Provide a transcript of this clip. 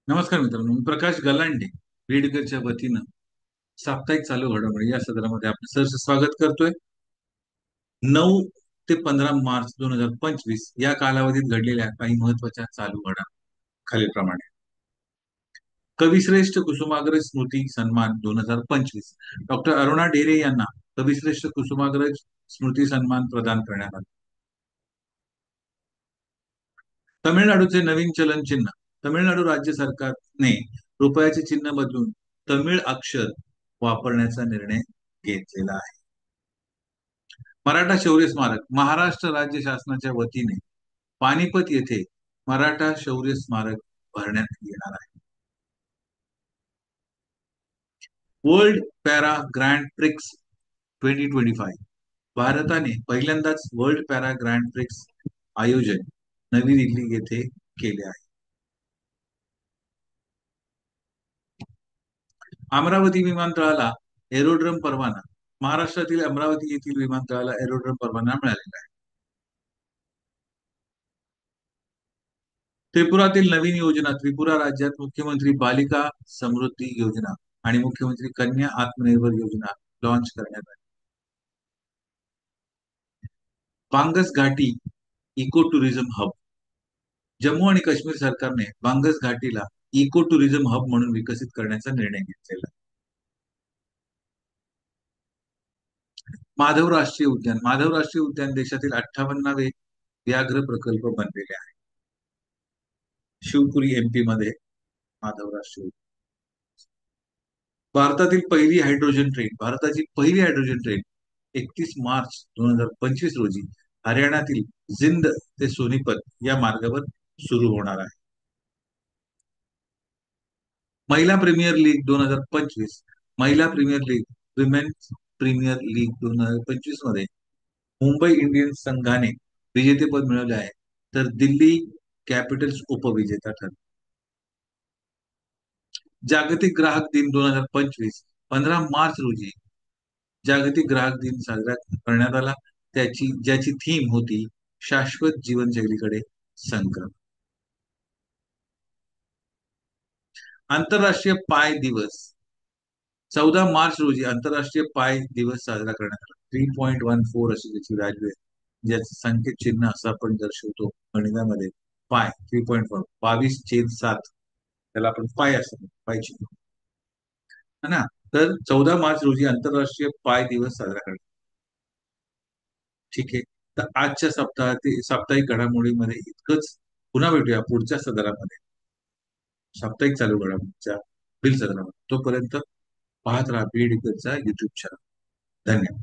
नमस्कार मित्रांनो, मी प्रकाश गलांडे बीडकरच्या वतीनं साप्ताहिक चालू घडामोडी या सदरामध्ये आपलं सहर्ष स्वागत करतोय. 9 ते 15 मार्च 2025 या कालावधीत घडलेल्या काही महत्वाच्या चालू घडामोडी खालीलप्रमाणे. कविश्रेष्ठ कुसुमाग्रज स्मृती सन्मान 2025 डॉक्टर अरुणा ढेरे यांना कविश्रेष्ठ कुसुमाग्रज स्मृती सन्मान प्रदान करण्यात आला. तमिळनाडूचे नवीन चलन चिन्ह. तमिळनाडू राज्य सरकारने रुपयाचे चिन्ह बदलून तमिळ अक्षर वापरण्याचा निर्णय घेतलेला आहे. मराठा शौर्य स्मारक. महाराष्ट्र राज्य शासनाच्या वतीने पानिपत येथे मराठा शौर्य स्मारक भरण्यात येणार आहे. World para grand prix 2025. भारताने पहिल्यांदाच वर्ल्ड पॅरा ग्रँड प्रिक्स आयोजन नवी दिल्ली येथे केले आहे. अमरावती विमानतळाला एरोड्रम परवाना. महाराष्ट्रातील अमरावती येथील विमानतळाला एरोड्रम परवाना मिळालेला आहे. त्रिपुरातील नवीन योजना. त्रिपुरा राज्यात मुख्यमंत्री बालिका समृद्धी योजना आणि मुख्यमंत्री कन्या आत्मनिर्भर योजना लॉन्च करण्यात आली. बांगस घाटी इको टुरिझम हब. जम्मू आणि काश्मीर सरकारने बांगस घाटीला इको टुरिझम हब म्हणून विकसित करण्याचा निर्णय घेतलेला. माधव राष्ट्रीय उद्यान. माधव राष्ट्रीय उद्यान देशातील 58वे व्याघ्र प्रकल्प बनलेले आहे. शिवपुरी एमपी मध्ये माधव राष्ट्रीय उद्यान. भारतातील पहिली हायड्रोजन ट्रेन. भारताची पहिली हायड्रोजन ट्रेन 31 मार्च 2025 रोजी हरियाणातील जिंद ते सोनीपत या मार्गावर सुरू होणार आहे. महिला प्रीमियर लीग 2025. महिला premier league women's premier league 2025 मध्ये मुंबई इंडियन्स संघाने विजेतेपद मिळवले आहे, तर दिल्ली कॅपिटल्स उपविजेता ठरले. जागतिक ग्राहक दिन 2025. 15 मार्च रोजी जागतिक ग्राहक दिन साजरा करण्यात आला. ज्याची थीम होती शाश्वत जीवनशैलीकडे संक्रमण. आंतरराष्ट्रीय पाय दिवस. 14 मार्च रोजी आंतरराष्ट्रीय पाय दिवस साजरा करण्यात आला. 3.14 अशी त्याची व्हॅल्यू आहे, ज्याचं संकेत चिन्ह असं आपण दर्शवतो गणितामध्ये. पाय 3.4 22/7 त्याला आपण पाय असतो, पाय चिन्ह है ना. तर 14 मार्च रोजी आंतरराष्ट्रीय पाय दिवस साजरा करण्यात. ठीक आहे. तर आजच्या साप्ताहिक घडामोडीमध्ये इतकंच. पुन्हा भेटूया पुढच्या सदरामध्ये, साप्ताहिक चालू घडामोडीच्या पुढील सदरामध्ये. तोपर्यंत पाहत राहा बीड युट्यूब चॅनल. धन्यवाद.